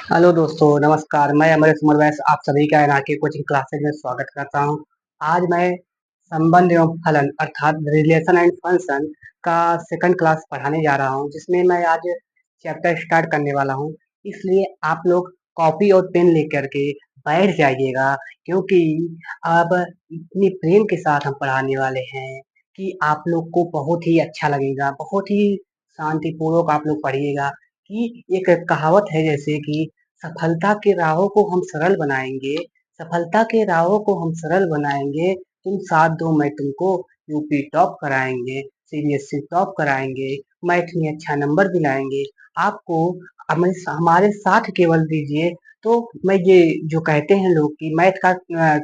Hello दोस्तों, नमस्कार। मैं अमरेश उमरवैस आप सभी का एनआरके कोचिंग क्लासेज में स्वागत करता हूं। आज मैं संबंध एवं फलन अर्थात रिलेशन एंड फंक्शन का सेकंड क्लास पढ़ाने जा रहा हूं, जिसमें मैं आज चैप्टर स्टार्ट करने वाला हूं। इसलिए आप लोग कॉपी और पेन लेकर के बैठ जाइएगा, क्योंकि अब इतनी प्रेम के साथ हम पढ़ाने वाले हैं कि आप लोग को बहुत ही अच्छा लगेगा। बहुत ही शांतिपूर्वक आप लोग पढ़िएगा। कि एक कहावत है, जैसे कि सफलता के राहों को हम सरल बनाएंगे, सफलता के राहों को हम सरल बनाएंगे, तुम साथ दो मैं तुमको यूपी टॉप कराएंगे, सीबीएसई टॉप कराएंगे, मैथ में अच्छा नंबर दिलाएंगे। आपको हमारे साथ केवल दीजिए। तो मैं ये जो कहते हैं लोग कि मैथ का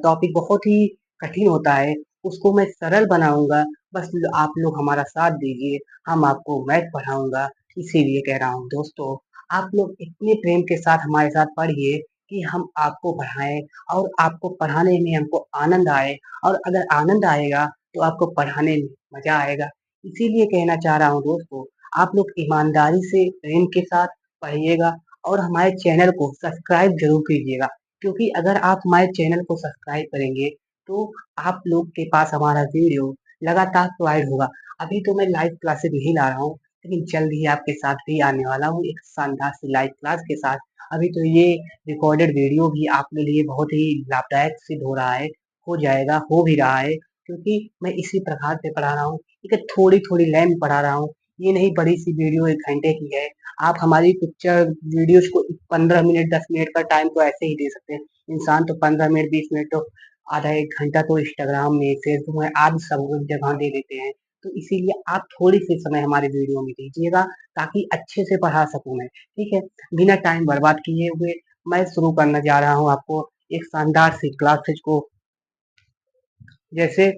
टॉपिक बहुत ही कठिन होता है, उसको मैं सरल बनाऊंगा। बस आप लोग हमारा साथ दीजिए, हम आपको मैथ पढ़ाऊंगा। इसीलिए कह रहा हूँ दोस्तों, आप लोग इतने प्रेम के साथ हमारे साथ पढ़िए कि हम आपको पढ़ाएं और आपको पढ़ाने में हमको आनंद आए। और अगर आनंद आएगा तो आपको पढ़ाने में मजा आएगा। इसीलिए कहना चाह रहा हूँ दोस्तों, आप लोग ईमानदारी से प्रेम के साथ पढ़िएगा और हमारे चैनल को सब्सक्राइब जरूर कीजिएगा। क्योंकि अगर आप हमारे चैनल को सब्सक्राइब करेंगे तो आप लोग के पास हमारा वीडियो लगातार प्रोवाइड होगा। अभी तो मैं लाइव क्लासेस नहीं ला रहा हूँ, लेकिन जल्द ही आपके साथ भी आने वाला हूँ एक शानदार सी लाइव क्लास के साथ। अभी तो ये रिकॉर्डेड वीडियो भी आपके लिए बहुत ही लाभदायक सिद्ध हो रहा है, हो जाएगा, हो भी रहा है। क्योंकि मैं इसी प्रकार से पढ़ा रहा हूँ, एक थोड़ी थोड़ी लाइन में पढ़ा रहा हूँ। ये नहीं बड़ी सी वीडियो 1 घंटे की है। आप हमारी पिक्चर वीडियोज को 15 मिनट 10 मिनट का टाइम तो ऐसे ही दे सकते हैं। इंसान तो 15 मिनट 20 मिनट तो आधा 1 घंटा तो इंस्टाग्राम में फेसबुक में आदि सब जगह दे देते हैं। तो इसीलिए आप थोड़ी सी समय हमारे वीडियो में दीजिएगा, ताकि अच्छे से पढ़ा सकूं मैं। ठीक है, बिना टाइम बर्बाद किए हुए मैं शुरू करने जा रहा हूं आपको एक शानदार सी क्लासेज को। जैसे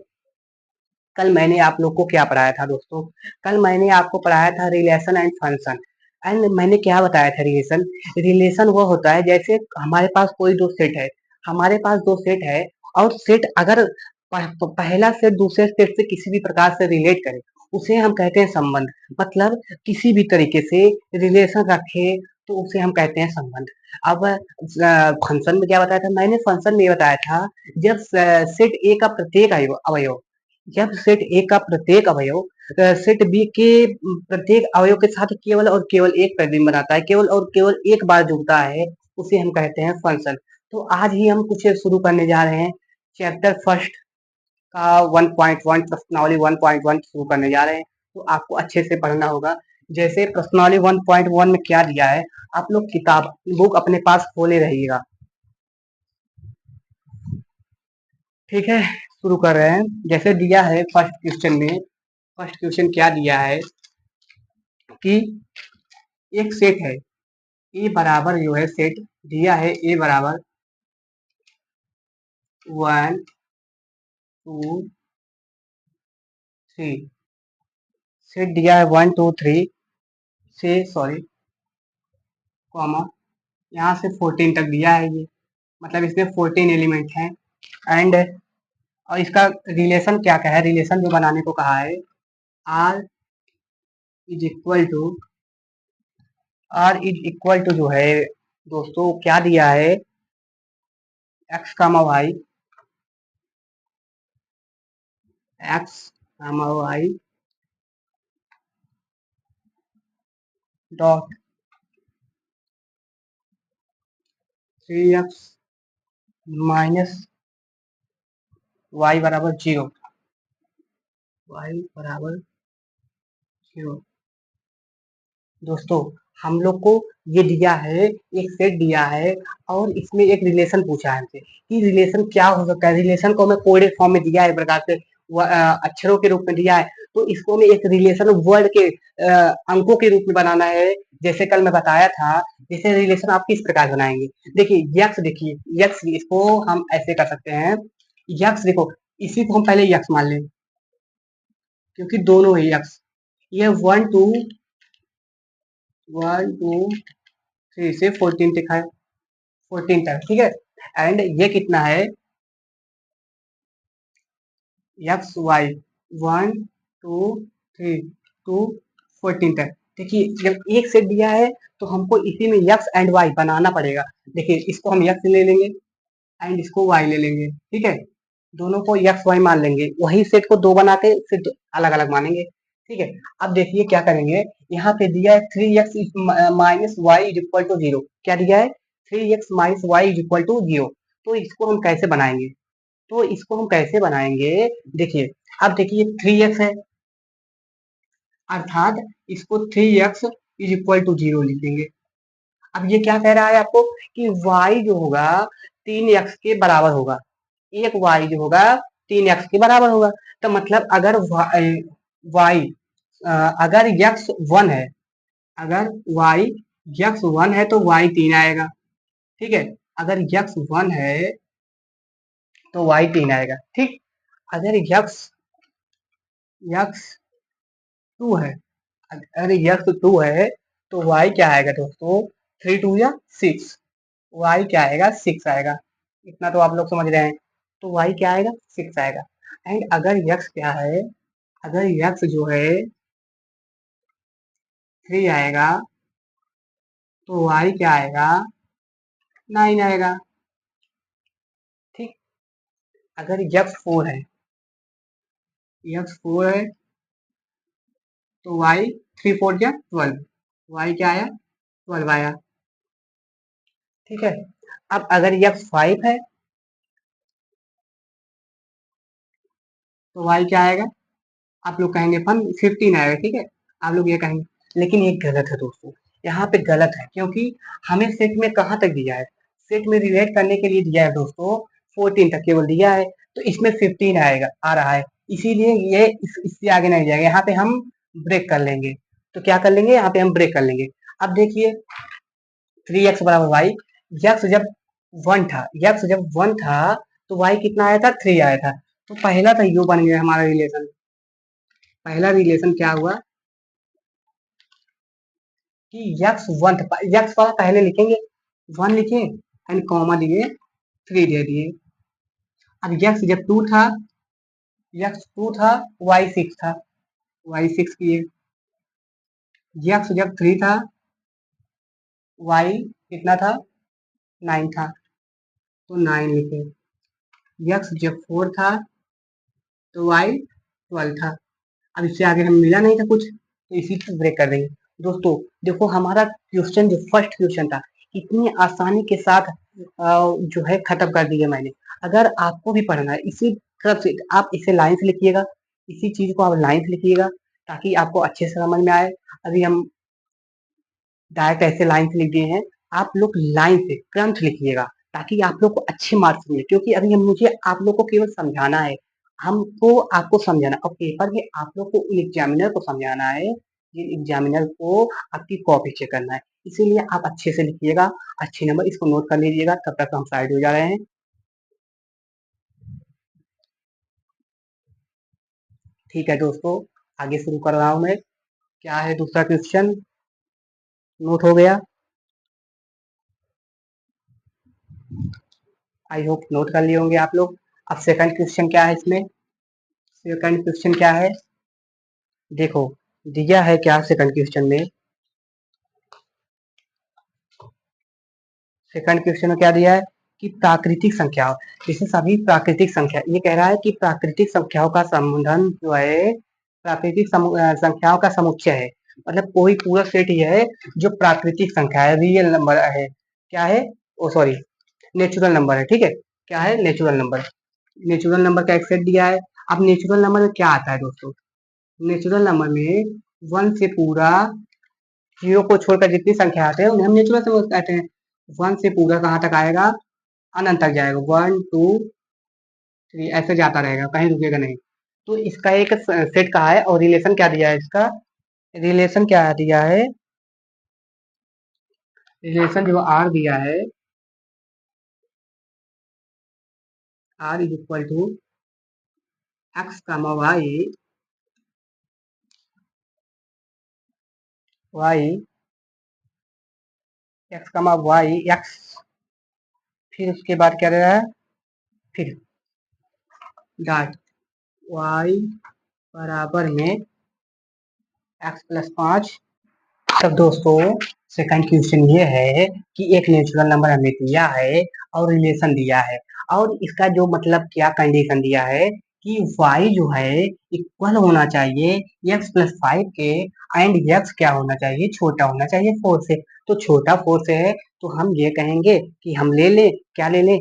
कल मैंने आप लोग को क्या पढ़ाया था दोस्तों? कल मैंने आपको पढ़ाया था रिलेशन एंड फंक्शन। एंड मैंने क्या बताया था? रिलेशन रिलेशन वो होता है, जैसे हमारे पास कोई दो सेट है, हमारे पास दो सेट है, और सेट अगर पहला सेट दूसरे सेट से किसी भी प्रकार से रिलेट करे, उसे हम कहते हैं संबंध। मतलब किसी भी तरीके से रिलेशन रखे तो उसे हम कहते हैं संबंध। अब फंक्शन में क्या बताया था मैंने? फंक्शन में ये बताया था, जब सेट ए का प्रत्येक अवयव जब सेट ए का प्रत्येक अवयव सेट बी के प्रत्येक अवयव के साथ केवल और केवल एक प्रतिबिंब बनाता है, केवल और केवल एक बार जुड़ता है, उसे हम कहते हैं फंक्शन। तो आज ही हम कुछ शुरू करने जा रहे हैं। चैप्टर फर्स्ट का 1.1 प्रश्नावली 1.1 शुरू करने जा रहे हैं। तो आपको अच्छे से पढ़ना होगा। जैसे प्रश्नावली 1.1 में क्या दिया है, आप लोग किताब बुक अपने पास खोले रहिएगा। ठीक है, शुरू कर रहे हैं। जैसे दिया है फर्स्ट क्वेश्चन में, फर्स्ट क्वेश्चन क्या दिया है कि एक सेट है ए बराबर, जो है सेट दिया है ए बराबर 1 2 3। सेट दिया है 1 2 3 से, सॉरी, कॉमा, यहाँ से 14 तक दिया है। ये मतलब इसमें 14 एलिमेंट हैं। एंड और इसका रिलेशन क्या क्या है? रिलेशन जो बनाने को कहा है, आर इज इक्वल टू जो है दोस्तों, क्या दिया है? X comma y, x comma y dot 3x minus y बराबर 0। वाई बराबर 0। दोस्तों, हम लोग को ये दिया है, एक सेट दिया है, और इसमें एक रिलेशन पूछा है हमसे कि रिलेशन क्या हो सकता है। रिलेशन को हमें कोडेड फॉर्म में दिया है, प्रकार से अक्षरों के रूप में दिया है। तो इसको हमें एक रिलेशन वर्ड के अंकों के रूप में बनाना है। जैसे कल मैं बताया था, जैसे रिलेशन आप किस प्रकार बनाएंगे। देखिए यक्स, देखिए यक्स, इसको हम ऐसे कर सकते हैं। यक्स देखो, इसी को हम पहले यक्स मान लें, क्योंकि दोनों है यक्स। ये 1 2 से 14 तक है, 14 तक, ठीक है। एंड ये कितना है? एक्स वाई 1 2 3 2 14 तक। देखिए जब एक सेट दिया है तो हमको इसी में x एंड y बनाना पड़ेगा। देखिए इसको हम x ले लेंगे एंड इसको y ले लेंगे, ठीक है, दोनों को x y मान लेंगे, वही सेट को दो बना के फिर अलग अलग मानेंगे, ठीक है। अब देखिए क्या करेंगे, यहाँ पे दिया है 3x minus y is equal to 0। क्या दिया है? 3x minus y is equal to 0। तो इसको हम कैसे बनाएंगे? देखिए अब देखिए 3x है, अर्थात इसको 3x इज इक्वल टू 0 लिखेंगे। अब ये क्या कह रहा है आपको कि y जो होगा 3x के बराबर होगा, एक y जो होगा 3x के बराबर होगा। तो मतलब अगर y अगर x 1 है, अगर y x 1 है तो y 3 आएगा, ठीक है। अगर x 1 है तो y 3 आएगा, ठीक। अगर x 2 है, अगर x 2 है तो y क्या आएगा दोस्तों? 3 2 या 6, y क्या आएगा? 6 आएगा। इतना तो आप लोग समझ रहे हैं। तो y क्या आएगा? 6 आएगा। एंड अगर x क्या है, अगर x जो है 3 आएगा तो y क्या आएगा? 9 आएगा, ठीक। अगर x 4 है, तो y 3 4 क्या 12, y क्या आया? 12 आया, ठीक है। अब अगर x 5 है तो y क्या आएगा? आप लोग कहेंगे फन 15 आएगा, ठीक है, आप लोग ये कहेंगे। लेकिन ये गलत है दोस्तों, यहाँ पे गलत है, क्योंकि हमें सेट में कहाँ तक दिया है? सेट में रिलेट करने के लिए दिया है दोस्तों 14 तक केवल दिया है, तो इसमें 15 आएगा, आ रहा है, इसीलिए ये इससे आगे नहीं जाएगा। यहाँ पे हम ब्रेक कर लेंगे। तो क्या कर लेंगे? यहाँ पे हम ब्रेक कर लेंगे। अब देखिए 3x बराबर वाई, यक्स जब 1 था, तो y कितना आया था? 3 आया था। तो पहला तो यू बन गया हमारा रिलेशन। पहला रिलेशन क्या हुआ कि यक्स 1 था, यक्स वाला पहले लिखेंगे, 1 लिखे एंड कॉमा दिए, 3 दे दिए। अब यक्स जब 2 था, y 6 था, y 6 किए। यक्स जब 3 था, y कितना था? 9 था, तो 9 लिखे। यक्स जब 4 था तो y 12 था। अब इससे आगे हम मिला नहीं था कुछ, तो इसी को ब्रेक कर देंगे। दोस्तों देखो हमारा क्वेश्चन जो फर्स्ट क्वेश्चन था, इतनी आसानी के साथ जो है खत्म कर दिया मैंने। अगर आपको भी पढ़ना है इसी तरफ से, आप इसे लाइन से लिखिएगा, इसी चीज को आप लाइन से लिखिएगा ताकि आपको अच्छे से समझ में आए। अभी हम डायरेक्ट ऐसे लाइन से लिख दिए हैं, आप लोग लाइन से क्रम से लिखिएगा ताकि आप लोग को अच्छे मार्क्स मिले, क्योंकि अभी हम मुझे आप लोग को केवल समझाना है, हमको आपको समझाना, और पेपर में आप लोग को उन एग्जामिनर को समझाना है, जिन एग्जामिनर को आपकी कॉपी चेक करना है। इसीलिए आप अच्छे से लिखिएगा, अच्छे नंबर, इसको नोट कर लीजिएगा। तब तक हम साइड हो जा रहे हैं। ठीक है दोस्तों, आगे शुरू कर रहा हूँ मैं। क्या है दूसरा क्वेश्चन? नोट हो गया? आई होप नोट कर लिए होंगे आप लोग। अब सेकंड क्वेश्चन क्या है इसमें? सेकंड क्वेश्चन क्या है? देखो दिया है क्या सेकंड क्वेश्चन में? सेकंड क्वेश्चन में क्या दिया है कि प्राकृतिक संख्याओं, जैसे सभी प्राकृतिक संख्या, ये कह रहा है कि प्राकृतिक संख्याओं का संबंधन जो है प्राकृतिक संख्याओं का समुच्चय है। मतलब कोई पूरा सेट ये है जो प्राकृतिक संख्या है, रियल नंबर है। क्या है? ओ सॉरी, नेचुरल नंबर है, ठीक है। क्या है? Natural number. नेचुरल नंबर का एक सेट दिया है। अब नेचुरल नंबर में क्या आता है दोस्तों? नेचुरल नंबर में 1 से पूरा, 0 को छोड़कर जितनी संख्या आते हैं उन्हें हम नेचुरल नंबर कहते हैं। 1 से पूरा कहाँ तक आएगा? अनंत तक जाएगा, 1 2 3 ऐसे जाता रहेगा, कहीं रुकेगा नहीं। तो इसका एक सेट कहा है, और रिलेशन क्या दिया है इसका? रिलेशन क्या दिया है? रिलेशन जो आर दिया है, R is equal to x comma y, x comma y x, फिर उसके बाद क्या रहा है? फिर डॉट वाई बराबर में x+5। तब दोस्तों सेकंड क्वेश्चन ये है कि एक नेचुरल नंबर हमें दिया है और रिलेशन दिया है, और इसका जो मतलब क्या कंडीशन दिया है कि y जो है इक्वल होना चाहिए x+5 के, एंड x क्या होना चाहिए, छोटा होना चाहिए 4 से। तो छोटा 4 से है तो हम ये कहेंगे कि हम ले लें, क्या ले लें,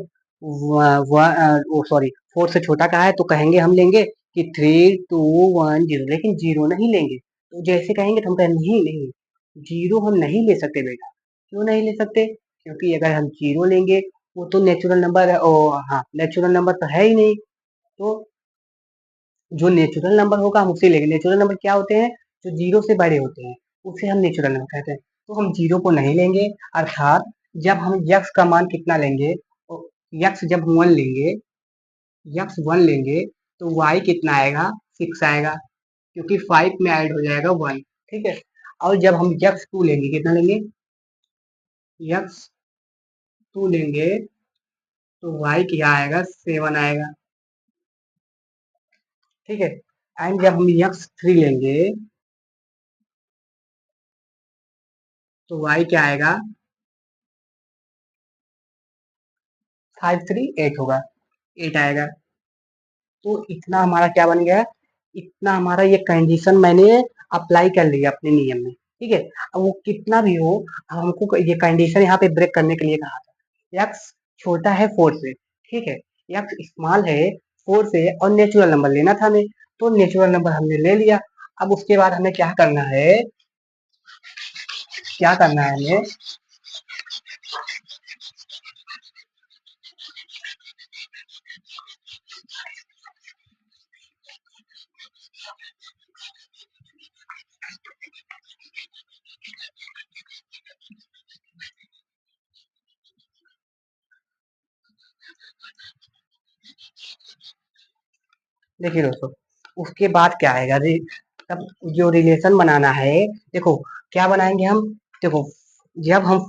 सॉरी 4 से छोटा का है तो कहेंगे हम लेंगे कि 3 2 1 0, लेकिन जीरो नहीं लेंगे। तो जैसे कहेंगे तो हम कहेंगे नहीं नहीं, जीरो हम नहीं ले सकते बेटा। क्यों नहीं ले सकते? क्योंकि अगर हम जीरो लेंगे वो तो नेचुरल नंबर है, ओ हाँ नेचुरल नंबर तो है ही नहीं। तो जो नेचुरल नंबर होगा हम उसे लेंगे। नेचुरल नंबर क्या होते हैं? जो जीरो से बड़े होते हैं उसे हम नेचुरल नंबर कहते हैं। तो हम जीरो को नहीं लेंगे, अर्थात जब हम यक्स का मान कितना लेंगे, यक्स जब 1 लेंगे, यक्स 1 लेंगे तो वाई कितना आएगा, 6 आएगा, क्योंकि 5 में ऐड हो जाएगा 1। ठीक है। और जब हम यक्स 2 लेंगे, कितना लेंगे, यक्स 2 लेंगे तो वाई क्या आएगा, 7 आएगा। ठीक है। एंड जब हम यक्स 3 लेंगे तो वाई क्या आएगा, 5 3 8 होगा, 8 आएगा। तो इतना हमारा क्या बन गया, इतना हमारा ये कंडीशन मैंने अप्लाई कर लिया अपने नियम में। ठीक है। अब वो कितना भी हो, हमको ये कंडीशन यहाँ पे ब्रेक करने के लिए कहा था। यक्स छोटा है 4 से, ठीक है, यक्स स्मॉल है 4 से, और नेचुरल नंबर लेना था हमें, तो नेचुरल नंबर हमने ले लिया। अब उसके बाद हमें क्या करना है, क्या करना है हमें, देखिए दोस्तों उसके बाद क्या आएगा, तब जो रिलेशन बनाना है, देखो क्या बनाएंगे हम, देखो जब हम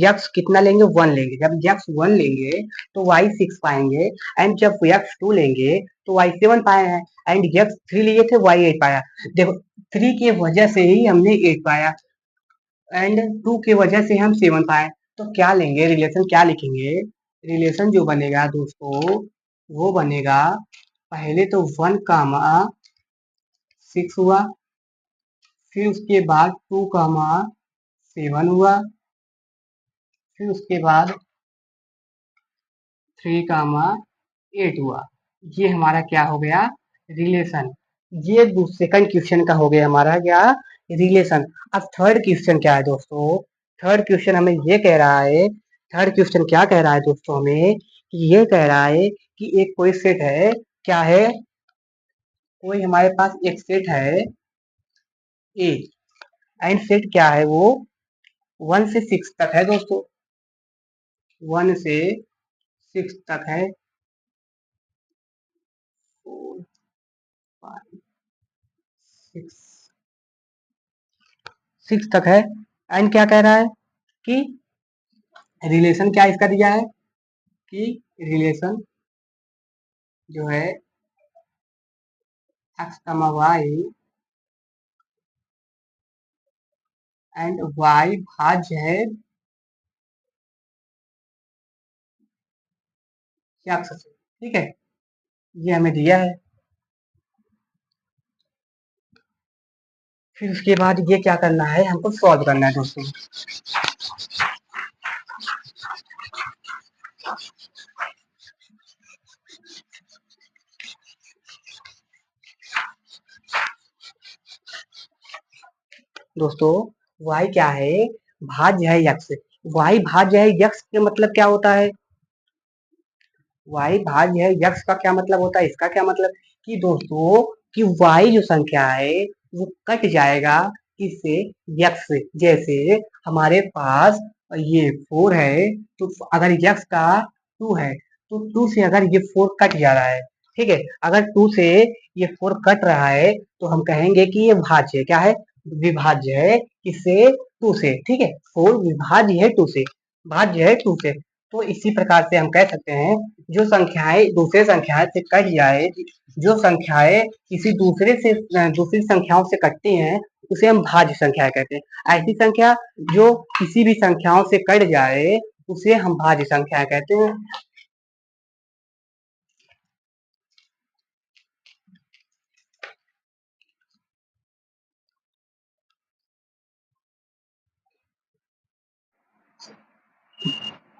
यक्स कितना लेंगे, 1 लेंगे, जब यक्स 1 लेंगे तो वाई 6 पाएंगे, एंड जब यक्स 2 लेंगे तो वाई 7 पाए हैं, एंड यक्स 3 लिए थे वाई 8 पाया। देखो 3 की वजह से ही हमने 8 पाया, एंड 2 की वजह से हम 7 पाए। तो क्या लेंगे, रिलेशन क्या लिखेंगे, रिलेशन जो बनेगा दोस्तों वो बनेगा, पहले तो 1 कामा 6 हुआ, फिर उसके बाद 2 कामा 7 हुआ, फिर उसके बाद 3 कामा 8 हुआ। ये हमारा क्या हो गया, रिलेशन। ये सेकंड क्वेश्चन का हो गया हमारा क्या, रिलेशन। अब थर्ड क्वेश्चन क्या है दोस्तों, थर्ड क्वेश्चन हमें ये कह रहा है, थर्ड क्वेश्चन क्या कह रहा है दोस्तों हमें, कि ये कह रहा है कि एक कोई सेट है, क्या है, कोई हमारे पास एक सेट है ए, एंड सेट क्या है वो 1 से 6 तक है दोस्तों, 1 से 6 तक है, 4 5 6 6 तक है। एंड क्या कह रहा है कि रिलेशन क्या इसका दिया है, कि रिलेशन जो है एक्स कमा वाई एंड वाई भाज्य है एक्स से। ठीक है, ये हमें दिया है। फिर उसके बाद ये क्या करना है, हमको सॉल्व करना है दोस्तों। दोस्तों y क्या है, भाज्य है x, y भाज्य है x के मतलब क्या होता है, y भाज्य है x का क्या मतलब होता है, इसका क्या मतलब, कि दोस्तों कि y जो संख्या है वो कट जाएगा किससे, x से। जैसे हमारे पास ये 4 है, तो अगर x का 2 है तो 2 से अगर ये 4 कट जा रहा है, ठीक है, अगर 2 से ये 4 कट रहा है तो हम कहेंगे कि ये भाज्य है, क्या है, विभाज्य है किससे, 2 से। ठीक है, 4 विभाज्य है 2 से, भाज्य है 2 से। तो इसी प्रकार से हम कह सकते हैं जो संख्याएं दूसरे संख्याएं से कट जाए, जो संख्याएं किसी दूसरे से दूसरी संख्याओं से कटती हैं उसे हम भाज्य संख्या कहते हैं। ऐसी संख्या जो किसी भी संख्याओं से कट जाए उसे हम भाज्य संख्या कहते हैं।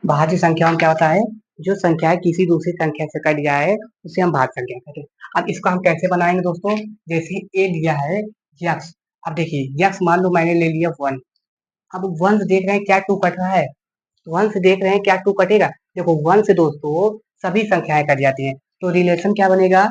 भाज्य संख्याओं में क्या होता है, जो संख्या किसी दूसरी संख्या से कट जाए उसे हम भाज्य संख्या कहते हैं। अब इसको हम कैसे बनाएंगे दोस्तों, जैसे ए दिया है यक्स। अब देखिए यक्स मान लो मैंने ले लिया 1। अब 1 से देख रहे हैं क्या 2 कट रहा है, 1 से देख रहे हैं क्या 2 कटेगा। देखो 1 से दोस्तों सभी संख्याएं कट जाती हैं, तो रिलेशन क्या बनेगा,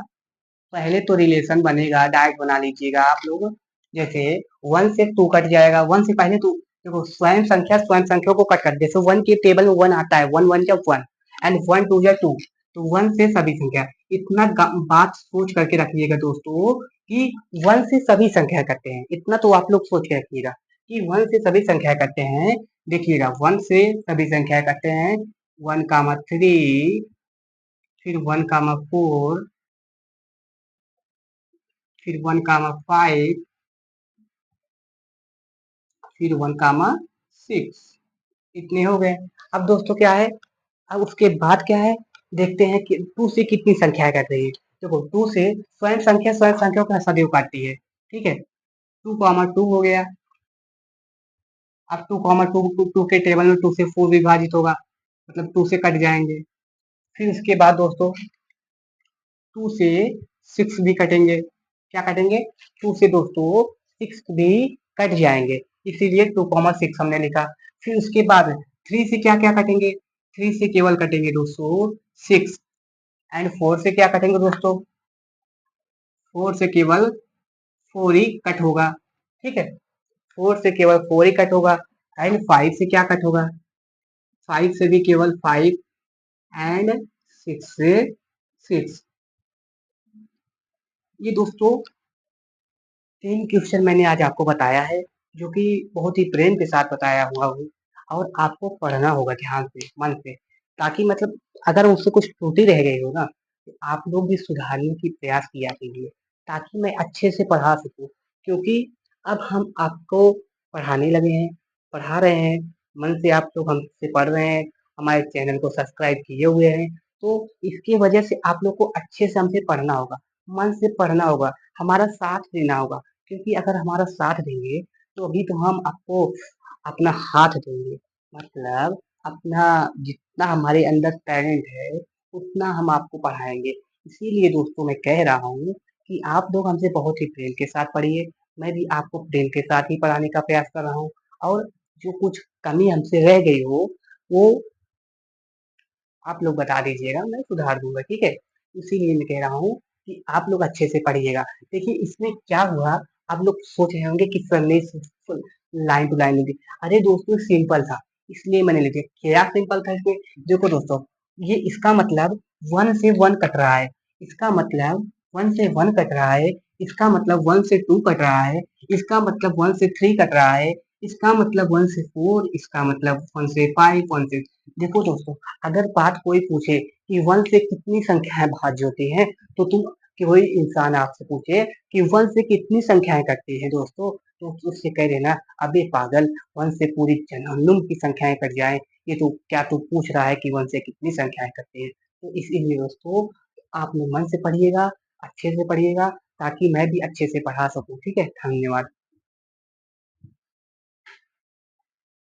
पहले तो रिलेशन बनेगा, डायरेक्ट बना लीजिएगा आप लोग। जैसे 1 से 2 कट जाएगा, 1 से पहले तो देखो स्वयं संख्या को कट कर, जैसे 1 के टेबल में 1 आता है, 1 1 जा 1 एंड 1 2 जा 2, तो 1 से सभी संख्या। इतना बात सोच करके रखिएगा दोस्तों कि 1 से सभी संख्या करते हैं, इतना तो आप लोग सोच के रखिएगा कि 1 से सभी संख्या करते हैं। देखिएगा 1 से सभी संख्या करते हैं, 1 कामा 3, फिर 1 कामा 4, फिर 1 कामा 5, फिर 1 कामा 6। इतने हो गए। अब दोस्तों क्या है, अब उसके बाद क्या है, देखते हैं कि 2 से कितनी संख्याएं कट रही है। देखो 2 से स्वयं संख्या का सदैव काटती है, ठीक है। 2 कॉमा 2 हो गया। अब 2 कॉमा 2 2 के टेबल में 2 से 4 विभाजित होगा, मतलब 2 से कट जाएंगे। फिर उसके बाद दोस्तों 2 से 6 भी कटेंगे। क्या कटेंगे, 2 से दोस्तों 6 भी कट जाएंगे, इसीलिए 2 कॉमा 6 हमने लिखा। फिर उसके बाद 3 से क्या क्या कटेंगे, 3 से केवल कटेंगे दोस्तों 6 एंड 4 से क्या कटेंगे दोस्तों, 4 से केवल 4 ही कट होगा, ठीक है। 4 से केवल 4 ही कट होगा एंड 5 से क्या कट होगा, 5 से भी केवल 5 एंड 6 से 6। ये दोस्तों 3 क्वेश्चन मैंने आज आपको बताया है, जो कि बहुत ही प्रेम के साथ बताया हुआ हूँ, और आपको पढ़ना होगा ध्यान से, मन से, ताकि मतलब अगर उससे कुछ त्रुटि रह गई हो ना, तो आप लोग भी सुधारने की प्रयास किया कीजिए, ताकि मैं अच्छे से पढ़ा सकूँ। क्योंकि अब हम आपको पढ़ाने लगे हैं, पढ़ा रहे हैं, मन से आप लोग हमसे पढ़ रहे हैं, हमारे चैनल को सब्सक्राइब किए हुए हैं, तो इसकी वजह से आप लोग को अच्छे से हमसे पढ़ना होगा, मन से पढ़ना होगा, हमारा साथ देना होगा। क्योंकि अगर हमारा साथ देंगे तो अभी तो हम आपको अपना हाथ देंगे, मतलब अपना जितना हमारे अंदर टैलेंट है उतना हम आपको पढ़ाएंगे। इसीलिए दोस्तों मैं कह रहा हूँ कि आप लोग हमसे बहुत ही प्रेम के साथ पढ़िए, मैं भी आपको प्रेम के साथ ही पढ़ाने का प्रयास कर रहा हूँ। और जो कुछ कमी हमसे रह गई हो वो आप लोग बता दीजिएगा, मैं सुधार दूंगा, ठीक है। इसीलिए मैं कह रहा हूँ कि आप लोग अच्छे से पढ़िएगा। देखिए इसमें क्या हुआ, आप लोग सोच रहे होंगे कि सर ने लाइन टू लाइन लिखी, अरे दोस्तों सिंपल था इसलिए मैंने लिखी। क्या सिंपल था इसमें, देखो दोस्तों, ये इसका मतलब 1 से 1 कट रहा है, इसका मतलब 1 से 1 कट रहा है, इसका मतलब 1 से 2 कट रहा है, इसका मतलब 1 से 3 कट रहा है, इसका मतलब 1 से 4, इसका मतलब 1 से 5, 1 से। देखो दोस्तों, अगर बात कोई पूछे कि 1 से कितनी संख्याएं भाज्य होती हैं, तो तुम कोई इंसान आपसे पूछे कि 1 से कितनी संख्याएं कटती हैं दोस्तों, तो उससे कह देना अबे पागल, 1 से पूरी जहन्नुम की संख्याएं कट जाएं, ये तो क्या तू पूछ रहा है कि 1 से कितनी संख्याएं कटती हैं। तो इसीलिए दोस्तों आप लोग मन से पढ़िएगा, अच्छे से पढ़िएगा, ताकि मैं भी अच्छे से पढ़ा सकूं, ठीक है। धन्यवाद।